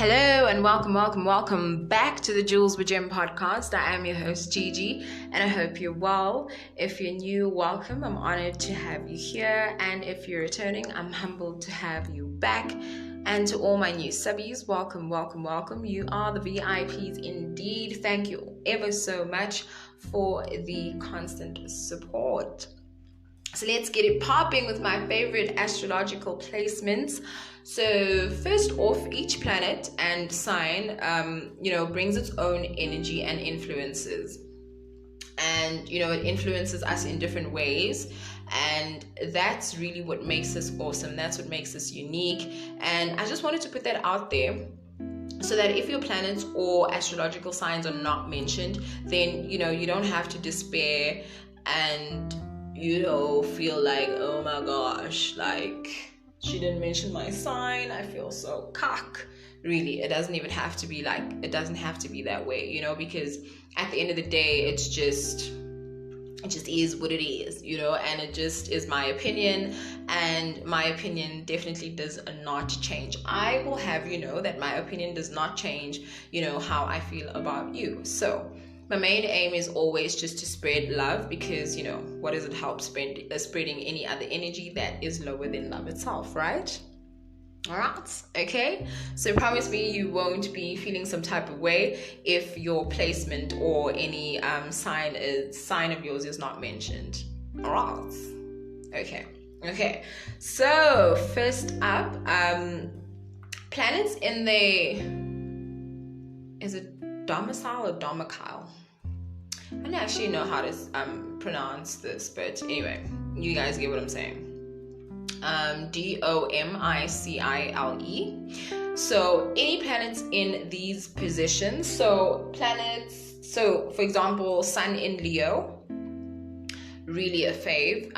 Hello and welcome back to the Jules with Gem podcast. I am your host GiGi and I hope you're well. If you're new, welcome. I'm honored to have you here, and if you're returning, I'm humbled to have you back. And to all my new subbies, welcome. You are the VIPs indeed. Thank you ever so much for the constant support. So let's get it popping with my favorite astrological placements. So first off, each planet and sign, brings its own energy and influences. And, it influences us in different ways. And that's really what makes us awesome. That's what makes us unique. And I just wanted to put that out there so that if your planets or astrological signs are not mentioned, then, you don't have to despair and feel like, oh my gosh, like she didn't mention my sign, I feel so cock. Really, it doesn't have to be that way, because at the end of the day, it just is what it is, and it just is my opinion, and my opinion definitely does not change. I will have you know that my opinion does not change, how I feel about you. So my main aim is always just to spread love, because, what does it help spreading any other energy that is lower than love itself, right? All right, okay. So promise me you won't be feeling some type of way if your placement or any sign of yours is not mentioned. All right, okay. So first up, planets in is it domicile or domicile? I don't actually know how to pronounce this, but anyway, you guys get what I'm saying. domicile. So any planets in these positions. So for example, Sun in Leo, really a fave,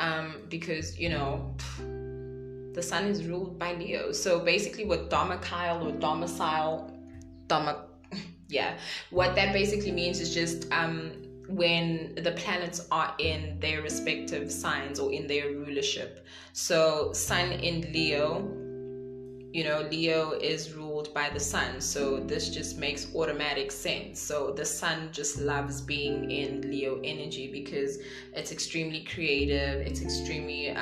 because the Sun is ruled by Leo. So basically, what domicile or domicile, what that basically means is just when the planets are in their respective signs or in their rulership. So Sun in Leo, Leo is ruled by the Sun, so this just makes automatic sense. So the Sun just loves being in Leo energy because it's extremely creative, it's extremely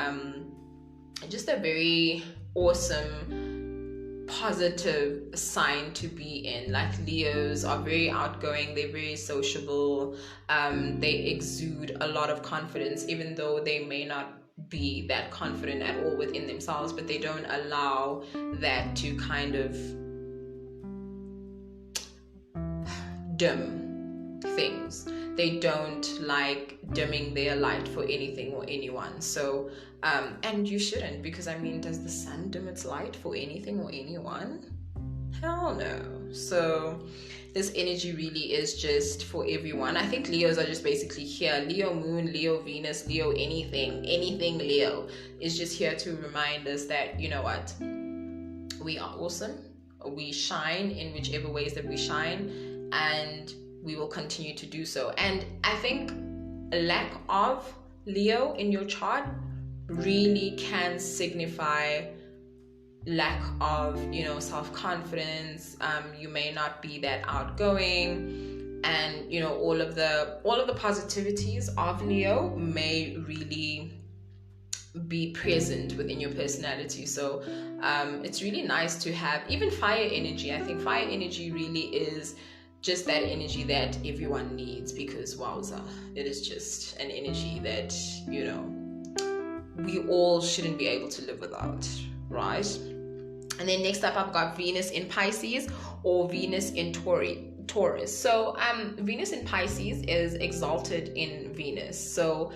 just a very awesome, positive sign to be in. Like, Leos are very outgoing, they're very sociable, they exude a lot of confidence, even though they may not be that confident at all within themselves, but they don't allow that to kind of dim things. They don't like dimming their light for anything or anyone. So and you shouldn't, because does the Sun dim its light for anything or anyone? Hell no. So this energy really is just for everyone. I think Leos are just basically here. Leo Moon, Leo Venus, Leo anything Leo is just here to remind us that, what, we are awesome. We shine in whichever ways that we shine, and we will continue to do so. And I think a lack of Leo in your chart really can signify lack of, self-confidence. You may not be that outgoing, and all of the positivities of Leo may really be present within your personality. So it's really nice to have even fire energy. I think fire energy really is just that energy that everyone needs, because wowza, it is just an energy that we all shouldn't be able to live without, right? And then next up, I've got Venus in Pisces or Venus in Taurus. So Venus in Pisces is exalted in Venus. So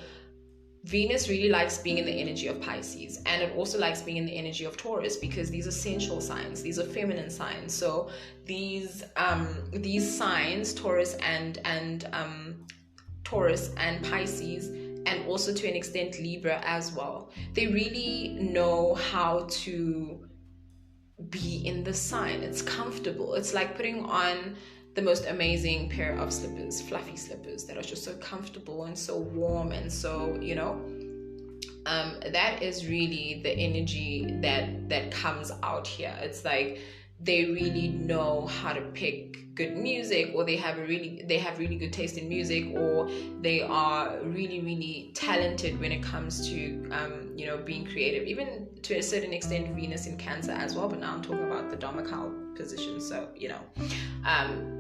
Venus really likes being in the energy of Pisces, and it also likes being in the energy of Taurus, because these are sensual signs, these are feminine signs. So these signs, Taurus and Pisces, and also to an extent Libra as well, they really know how to be in the sign. It's comfortable. It's like putting on the most amazing pair of slippers, fluffy slippers that are just so comfortable and so warm, and so that is really the energy that comes out here. It's like they really know how to pick good music, or they have really good taste in music, or they are really talented when it comes to being creative, even to a certain extent Venus in Cancer as well. But now I'm talking about the domicile position. So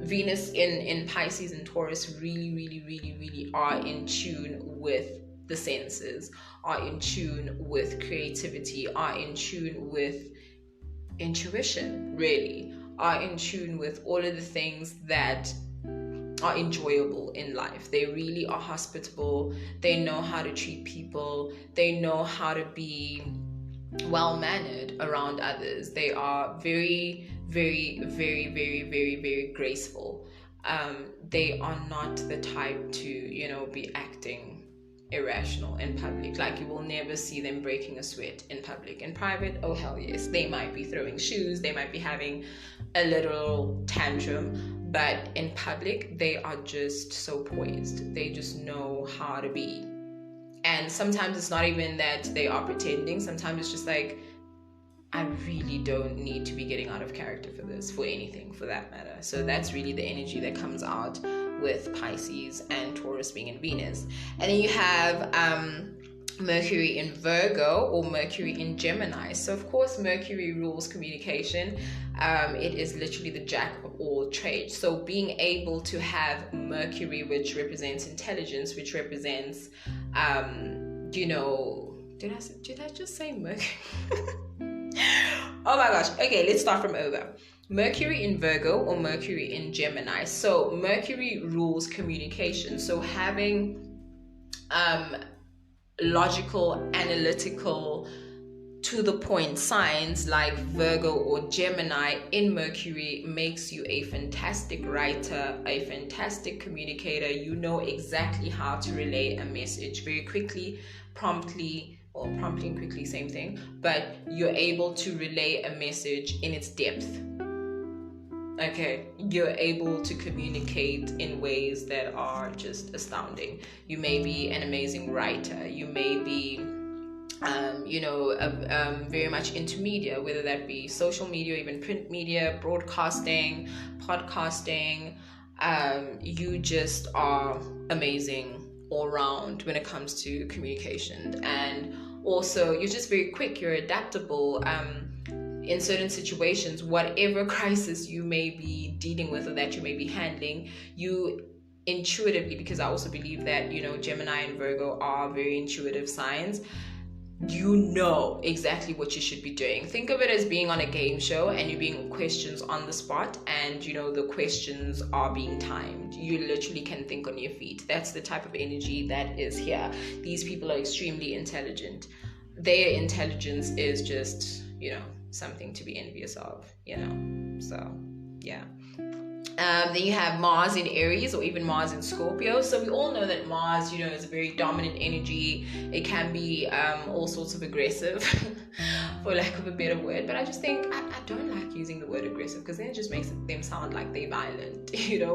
Venus in Pisces and Taurus really are in tune with the senses, are in tune with creativity, are in tune with intuition, really are in tune with all of the things that are enjoyable in life. They really are hospitable. They know how to treat people. They know how to be well-mannered around others. They are very graceful. They are not the type to be acting irrational in public. Like, you will never see them breaking a sweat in public. In private, oh hell yes, they might be throwing shoes, they might be having a little tantrum, but in public they are just so poised. They just know how to be. And sometimes it's not even that they are pretending. Sometimes it's just like, I really don't need to be getting out of character for this, for anything for that matter. So that's really the energy that comes out with Pisces and Taurus being in Venus. And then you have Mercury in Virgo or Mercury in Gemini. So of course Mercury rules communication. It is literally the jack of all trades. So being able to have Mercury, which represents intelligence, which represents did I just say Mercury? Oh my gosh. Okay, let's start from over. Mercury in Virgo or Mercury in Gemini. So Mercury rules communication. So having logical, analytical, to the point signs like Virgo or Gemini in Mercury makes you a fantastic writer, a fantastic communicator. You know exactly how to relay a message very quickly, promptly and quickly, same thing, but you're able to relay a message in its depth. Okay, you're able to communicate in ways that are just astounding. You may be an amazing writer. You may be, very much into media, whether that be social media, even print media, broadcasting, podcasting. You just are amazing all around when it comes to communication. And also, you're just very quick. You're adaptable. In certain situations, whatever crisis you may be dealing with or that you may be handling, you intuitively, because I also believe that, Gemini and Virgo are very intuitive signs, you know exactly what you should be doing. Think of it as being on a game show and you're being questions on the spot, and the questions are being timed. You literally can think on your feet. That's the type of energy that is here. These people are extremely intelligent. Their intelligence is just, something to be envious of, so yeah. Then you have Mars in Aries or even Mars in Scorpio. So we all know that Mars, is a very dominant energy. It can be all sorts of aggressive, for lack of a better word. But I just think I don't like using the word aggressive, because then it just makes them sound like they're violent,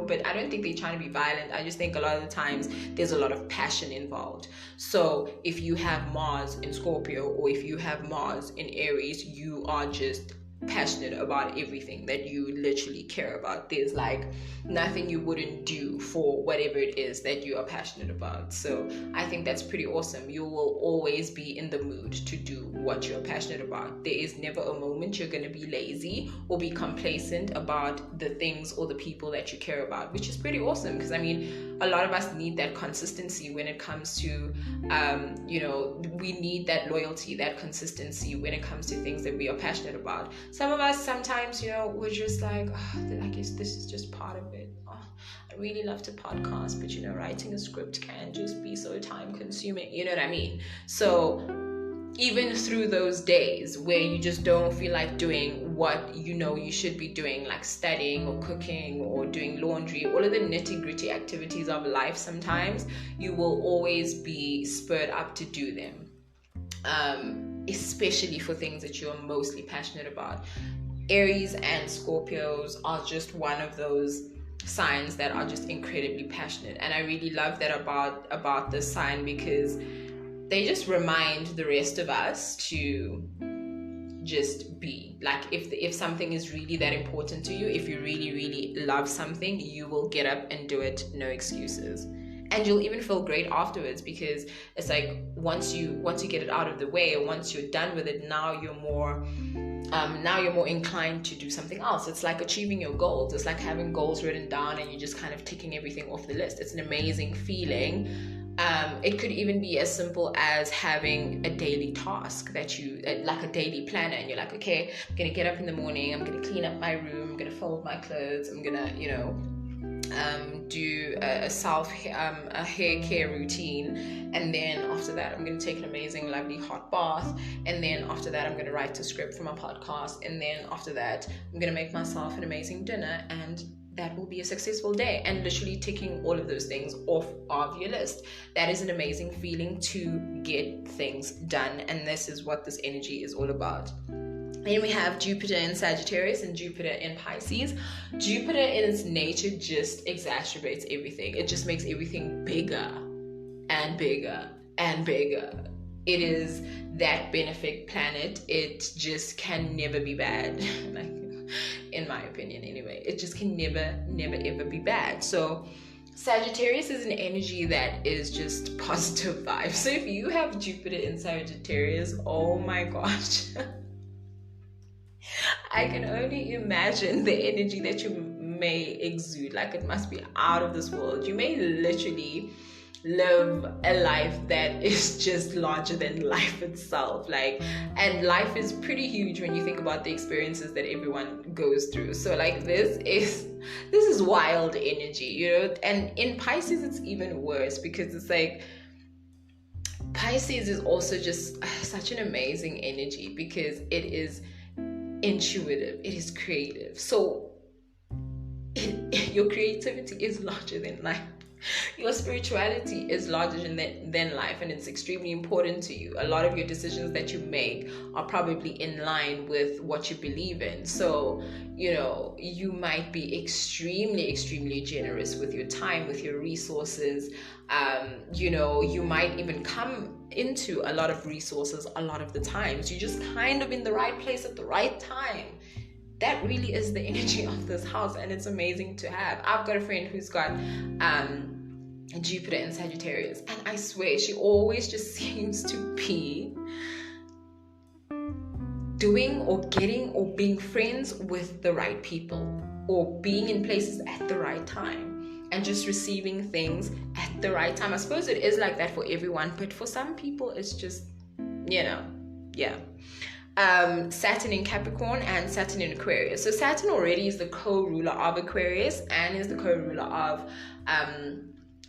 But I don't think they're trying to be violent. I just think a lot of the times there's a lot of passion involved. So if you have Mars in Scorpio or if you have Mars in Aries, you are just passionate about everything that you literally care about. There's like nothing you wouldn't do for whatever it is that you are passionate about. So I think that's pretty awesome. You will always be in the mood to do what you're passionate about. There is never a moment you're going to be lazy or be complacent about the things or the people that you care about, which is pretty awesome, because a lot of us need that consistency when it comes to we need that loyalty, that consistency when it comes to things that we are passionate about. Some of us sometimes, we're just like, I guess this is just part of it. I really love to podcast, but writing a script can just be so time consuming. You know what I mean? So even through those days where you just don't feel like doing what you should be doing, like studying or cooking or doing laundry, all of the nitty-gritty activities of life, sometimes you will always be spurred up to do them. Especially for things that you're mostly passionate about. Aries and Scorpios are just one of those signs that are just incredibly passionate, and I really love that about this sign, because they just remind the rest of us to just be. Like if something is really that important to you, if you really, really love something, you will get up and do it, no excuses. And you'll even feel great afterwards, because it's like once you get it out of the way, or once you're done with it, now you're more inclined to do something else. It's like achieving your goals. It's like having goals written down and you're just kind of ticking everything off the list. It's an amazing feeling. It could even be as simple as having a daily task that you, like a daily planner, and you're like, okay, I'm gonna get up in the morning, I'm gonna clean up my room, I'm gonna fold my clothes, I'm gonna, do a hair care routine, and then after that I'm going to take an amazing lovely hot bath, and then after that I'm going to write a script for my podcast, and then after that I'm going to make myself an amazing dinner, and that will be a successful day. And literally ticking all of those things off of your list. That is an amazing feeling, to get things done, and this is what this energy is all about. Then we have Jupiter in Sagittarius and Jupiter in Pisces. Jupiter in its nature just exacerbates everything. It just makes everything bigger and bigger and bigger. It is that benefic planet. It just can never be bad. Like, in my opinion anyway. It just can never ever be bad. So Sagittarius is an energy that is just positive vibes. So if you have Jupiter in Sagittarius, oh my gosh. I can only imagine the energy that you may exude. Like, it must be out of this world. You may literally live a life that is just larger than life itself. Like, and life is pretty huge when you think about the experiences that everyone goes through. So like, this is wild energy, and in Pisces it's even worse, because it's like, Pisces is also just such an amazing energy, because it is intuitive, it is creative. So your creativity is larger than life. Your spirituality is larger than life, and it's extremely important to you. A lot of your decisions that you make are probably in line with what you believe in. So, you might be extremely, extremely generous with your time, with your resources. You might even come into a lot of resources a lot of the times. You're just kind of in the right place at the right time. That really is the energy of this house, and it's amazing to have. I've got a friend who's got Jupiter in Sagittarius, and I swear she always just seems to be doing or getting or being friends with the right people, or being in places at the right time, and just receiving things at the right time. I suppose it is like that for everyone, but for some people it's just, yeah. Saturn in Capricorn and Saturn in Aquarius. So Saturn already is the co-ruler of Aquarius and is the co-ruler of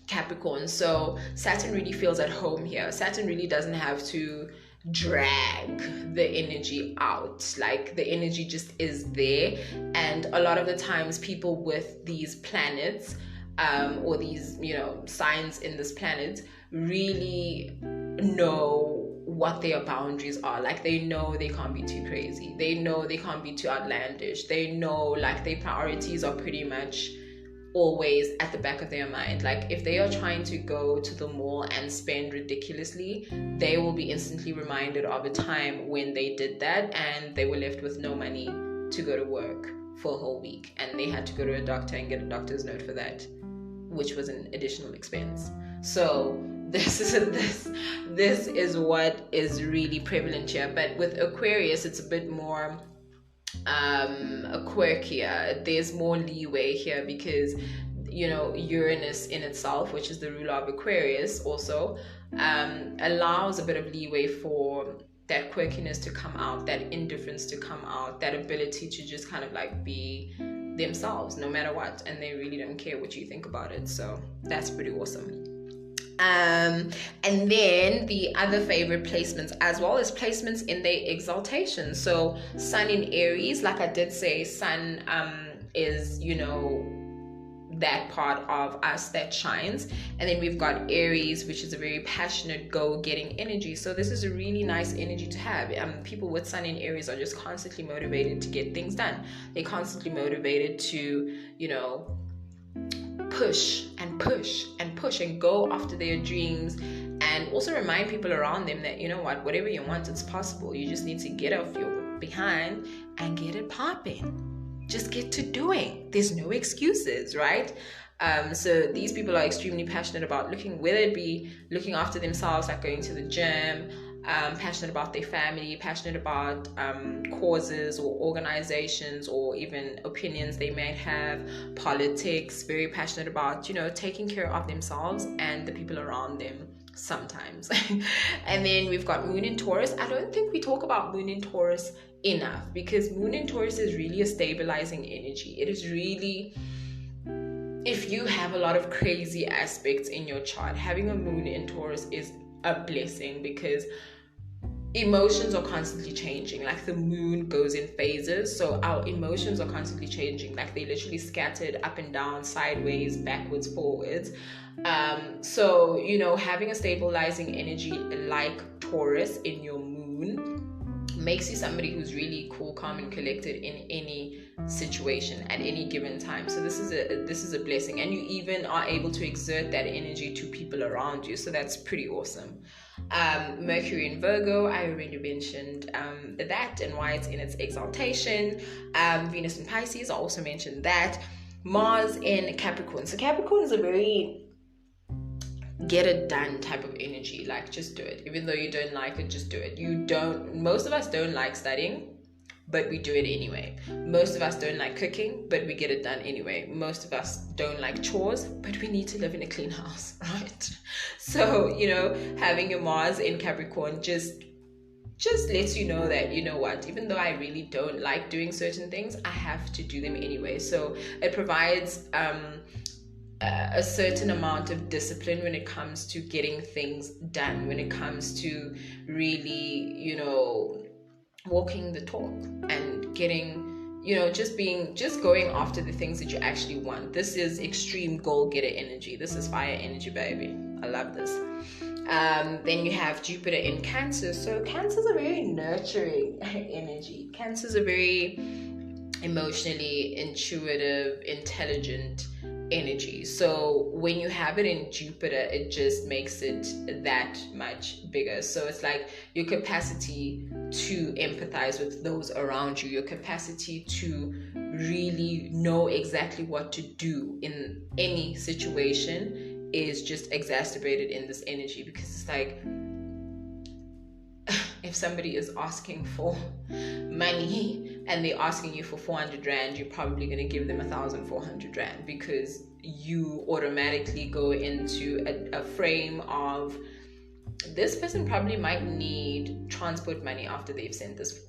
Capricorn. So Saturn really feels at home here. Saturn really doesn't have to drag the energy out. Like, the energy just is there. And a lot of the times people with these planets or these, signs in this planet really know what their boundaries are. Like, they know they can't be too crazy. They know they can't be too outlandish. They know, like, their priorities are pretty much always at the back of their mind. Like, if they are trying to go to the mall and spend ridiculously, they will be instantly reminded of a time when they did that and they were left with no money to go to work for a whole week, and they had to go to a doctor and get a doctor's note for that, which was an additional expense. So this is what is really prevalent here. But with Aquarius, it's a bit more quirkier. There's more leeway here, because Uranus in itself, which is the ruler of Aquarius, also allows a bit of leeway for that quirkiness to come out, that indifference to come out, that ability to just kind of like be themselves no matter what, and they really don't care what you think about it. So that's pretty awesome. And then the other favorite placements as well is placements in their exaltation. So Sun in Aries, like I did say, Sun is that part of us that shines. And then we've got Aries, which is a very passionate, go-getting energy. So this is a really nice energy to have. People with Sun in Aries are just constantly motivated to get things done. They're constantly motivated to push and push and push and go after their dreams, and also remind people around them that whatever you want, it's possible. You just need to get off your behind and get it popping. Just get to doing. There's no excuses, right? So these people are extremely passionate about whether it be looking after themselves, like going to the gym, passionate about their family, passionate about causes or organizations or even opinions they might have, politics, very passionate about, taking care of themselves and the people around them sometimes. And then we've got Moon in Taurus. I don't think we talk about Moon in Taurus enough, because Moon in Taurus is really a stabilizing energy. It is really, if you have a lot of crazy aspects in your chart, having a Moon in Taurus is a blessing, because emotions are constantly changing. Like the moon goes in phases, so our emotions are constantly changing. Like they literally scattered up and down, sideways, backwards, forwards. So having a stabilizing energy like Taurus in your moon makes you somebody who's really cool, calm, and collected in any situation at any given time. So this is a blessing, and you even are able to exert that energy to people around you. So that's pretty awesome. Mercury in Virgo, I already mentioned that and why it's in its exaltation. Venus in Pisces, I also mentioned that. Mars in Capricorn. So Capricorn is a very get it done type of energy. Like, just do it. Even though you don't like it, just do it. Most of us don't like studying, but we do it anyway. Most of us don't like cooking, but we get it done anyway. Most of us don't like chores, but we need to live in a clean house, right? So, having your Mars in Capricorn just lets you know that, what, even though I really don't like doing certain things, I have to do them anyway. So it provides a certain amount of discipline when it comes to getting things done, when it comes to really, walking the talk and getting, just going after the things that you actually want. This is extreme goal-getter energy. This is fire energy, baby. I love this. Then you have Jupiter in Cancer. So Cancer is a very nurturing energy. Cancer is a very emotionally intuitive, intelligent energy. So when you have it in Jupiter, it just makes it that much bigger. So it's like your capacity to empathize with those around you, your capacity to really know exactly what to do in any situation is just exacerbated in this energy, because it's like, if somebody is asking for money and they're asking you for 400 rand, you're probably going to give them 1,400 rand, because you automatically go into a frame of, this person probably might need transport money after they've spent this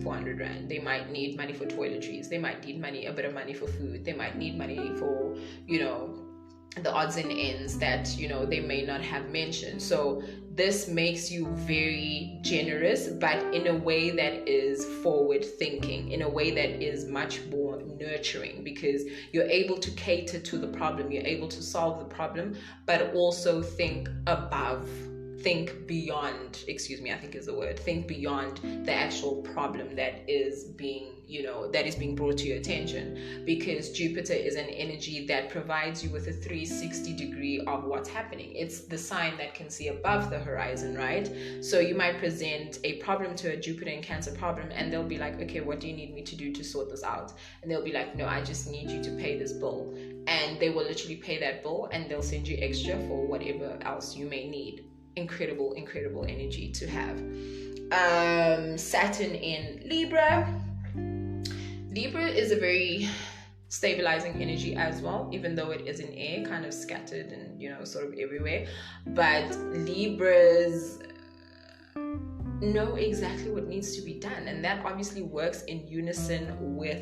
400 rand. They might need money for toiletries. They might need a bit of money for food. They might need money for, the odds and ends that, they may not have mentioned. So this makes you very generous, but in a way that is forward thinking, in a way that is much more nurturing, because you're able to cater to the problem, you're able to solve the problem, but also think beyond the actual problem that is being brought to your attention, because Jupiter is an energy that provides you with a 360 degree of what's happening. It's the sign that can see above the horizon, right? So you might present a problem to a Jupiter in Cancer problem, and they'll be like, okay, what do you need me to do to sort this out? And they'll be like, no, I just need you to pay this bill. And they will literally pay that bill, and they'll send you extra for whatever else you may need. Incredible energy to have. Saturn in Libra. Libra is a very stabilizing energy as well, even though it is in air, kind of scattered and sort of everywhere. But Libras know exactly what needs to be done, and that obviously works in unison with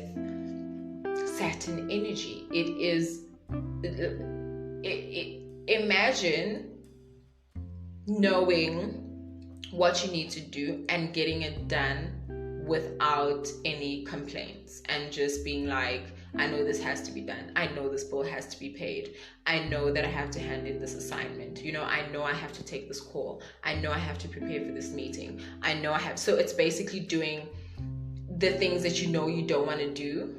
Saturn energy. Imagine knowing what you need to do and getting it done without any complaints, and just being like, I know this has to be done. I know this bill has to be paid. I know that I have to hand in this assignment. I know I have to take this call. I know I have to prepare for this meeting. So it's basically doing the things that you don't want to do,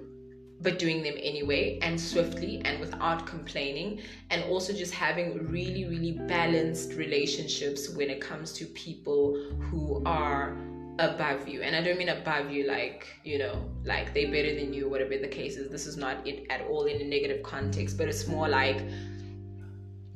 but doing them anyway, and swiftly and without complaining, and also just having really, really balanced relationships when it comes to people who are above you. And I don't mean above you like, like they're better than you, whatever the case is. This is not it at all in a negative context, but it's more like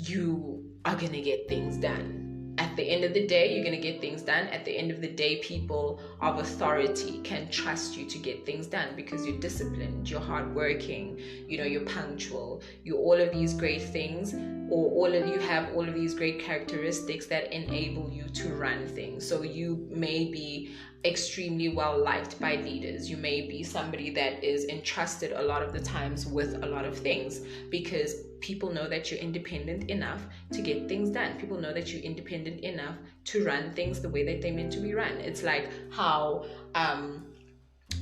you are gonna get things done. At the end of the day, you're gonna get things done. At the end of the day, people of authority can trust you to get things done because you're disciplined, you're hardworking, you're punctual, you're all of these great things, or you have all of these great characteristics that enable you to run things. So you may be extremely well liked by leaders. You may be somebody that is entrusted a lot of the times with a lot of things because people know that you're independent enough to get things done. People know that you're independent enough to run things the way that they're meant to be run. It's like how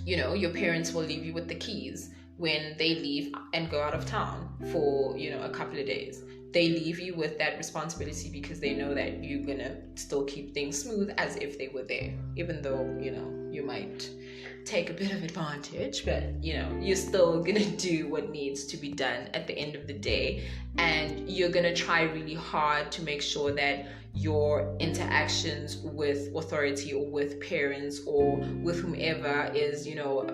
your parents will leave you with the keys when they leave and go out of town for a couple of days. They leave you with that responsibility because they know that you're gonna still keep things smooth as if they were there, even though you might take a bit of advantage, but you're still gonna do what needs to be done at the end of the day, and you're gonna try really hard to make sure that your interactions with authority or with parents or with whomever is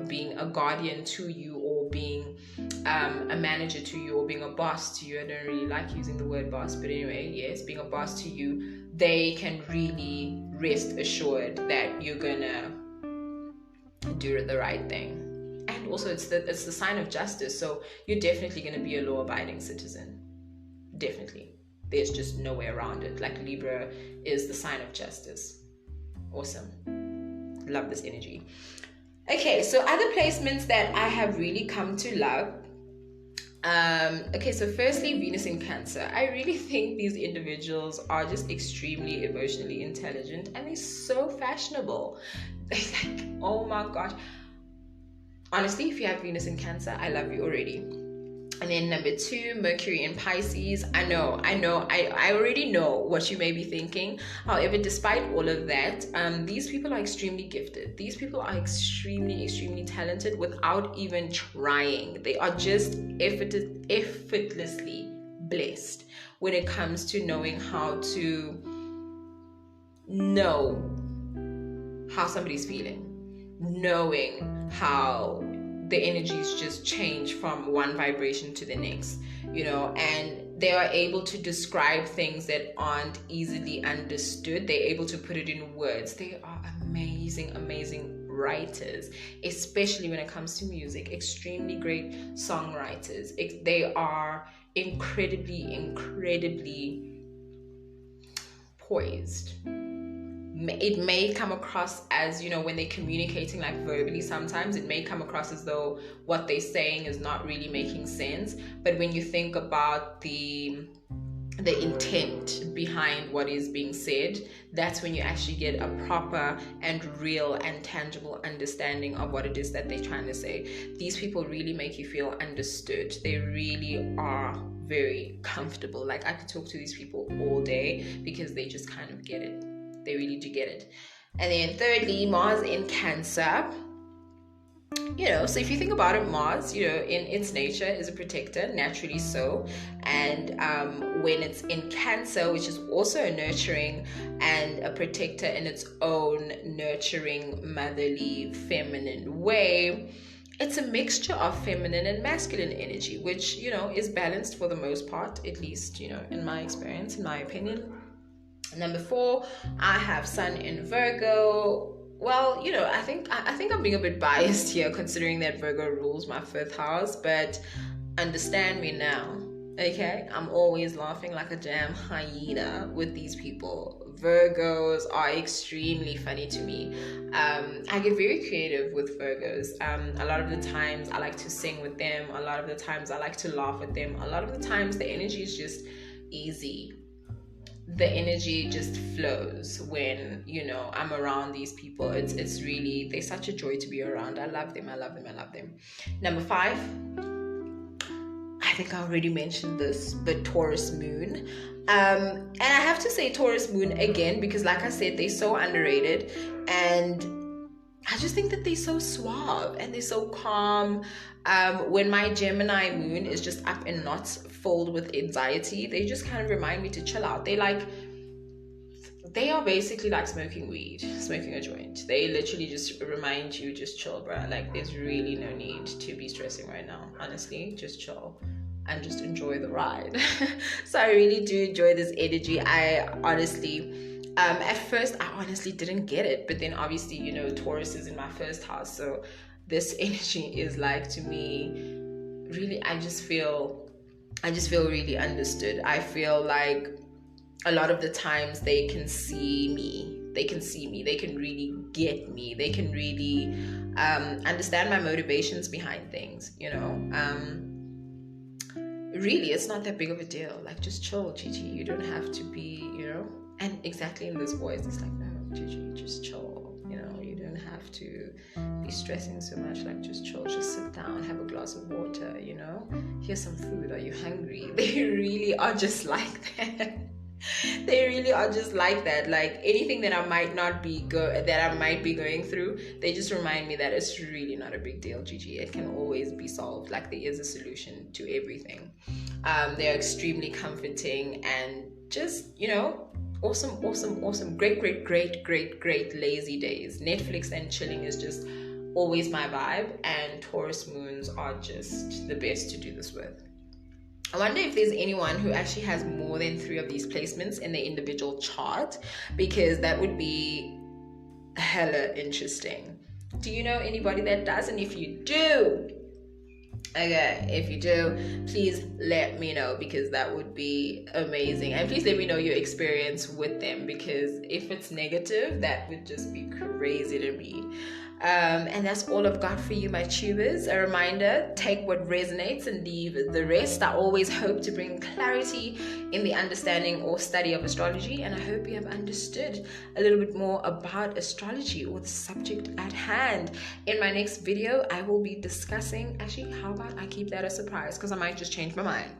being a guardian to you or being a manager to you or being a boss to you. I don't really like using the word boss, but anyway, yes, being a boss to you, they can really rest assured that you're gonna do the right thing. And also it's the sign of justice, so you're definitely going to be a law-abiding citizen. Definitely. There's just no way around it. Like Libra is the sign of justice. Awesome. Love this energy. Okay, so other placements that I have really come to love. So firstly, Venus in Cancer. I really think these individuals are just extremely emotionally intelligent and they're so fashionable. They're like, oh my gosh. Honestly, if you have Venus in Cancer, I love you already. And then number 2, Mercury in Pisces. I already know what you may be thinking. However, despite all of that, these people are extremely gifted. These people are extremely, extremely talented without even trying. They are just effortlessly blessed when it comes to knowing how to know how somebody's feeling, knowing how the energies just change from one vibration to the next, and they are able to describe things that aren't easily understood. They're able to put it in words. They are amazing writers, especially when it comes to music. Extremely great songwriters. They are incredibly poised. It may come across as, when they're communicating like verbally, sometimes it may come across as though what they're saying is not really making sense. But when you think about the intent behind what is being said, that's when you actually get a proper and real and tangible understanding of what it is that they're trying to say. These people really make you feel understood. They really are very comfortable. Like I could talk to these people all day because they just kind of get it. They really do get it. And then thirdly, Mars in Cancer. So if you think about it, Mars, in its nature is a protector, naturally so. And when it's in Cancer, which is also a nurturing and a protector in its own nurturing, motherly, feminine way, it's a mixture of feminine and masculine energy, which, is balanced for the most part, at least, in my experience, in my opinion. Number 4, I have Sun in Virgo. Well, I think I'm being a bit biased here considering that Virgo rules my 5th house, but understand me now, okay? I'm always laughing like a damn hyena with these people. Virgos are extremely funny to me. I get very creative with Virgos. A lot of the times I like to sing with them. A lot of the times I like to laugh with them. A lot of the times the energy is just easy. The energy just flows when I'm around these people. It's really, they're such a joy to be around. I love them. Number 5, I think I already mentioned this, but Taurus moon. And I have to say Taurus moon again because like I said, they're so underrated, and I just think that they're so suave and they're so calm. When my Gemini moon is just up in knots, filled with anxiety, they just kind of remind me to chill out. They like they are basically like smoking weed, smoking a joint. They literally just remind you, just chill, bruh. Like, there's really no need to be stressing right now. Honestly, just chill and just enjoy the ride. So I really do enjoy this energy. I honestly, at first, I honestly didn't get it. But then obviously, you know, Taurus is in my first house. So this energy is like, to me, really, I just feel really understood. I feel like a lot of the times they can see me. They can really get me. They can really understand my motivations behind things, you know. Really, it's not that big of a deal. Like, just chill, Gigi. You don't have to be, you know. And exactly in this voice, it's like, no, Gigi, just chill. You know, you don't have to be stressing so much. Like, just chill, just sit down, have a glass of water, you know. Here's some food. Are you hungry? They really are just like that. They really are just like that. Like, anything that I might be going through, they just remind me that it's really not a big deal, Gigi. It can always be solved. Like, there is a solution to everything. They're extremely comforting and just, you know, awesome, great lazy days. Netflix and chilling is just always my vibe, and Taurus moons are just the best to do this with. I wonder if there's anyone who actually has more than 3 of these placements in their individual chart, because that would be hella interesting. Do you know anybody that does? And if you do, please let me know, because that would be amazing. And please let me know your experience with them, because if it's negative, that would just be crazy to me. And that's all I've got for you, my tubers. A reminder, take what resonates and leave the rest. I always hope to bring clarity in the understanding or study of astrology, and I hope you have understood a little bit more about astrology or the subject at hand. In my next video, I will be discussing, actually, how about I keep that a surprise, because I might just change my mind.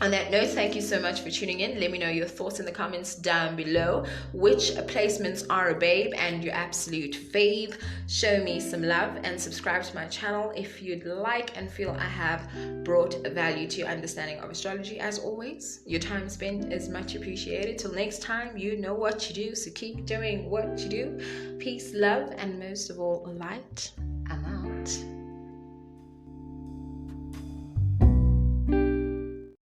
On that note, thank you so much for tuning in. Let me know your thoughts in the comments down below. Which placements are a babe and your absolute fave? Show me some love and subscribe to my channel if you'd like and feel I have brought value to your understanding of astrology. As always, your time spent is much appreciated. Till next time, you know what you do, so keep doing what you do. Peace, love, and most of all, light. I'm out.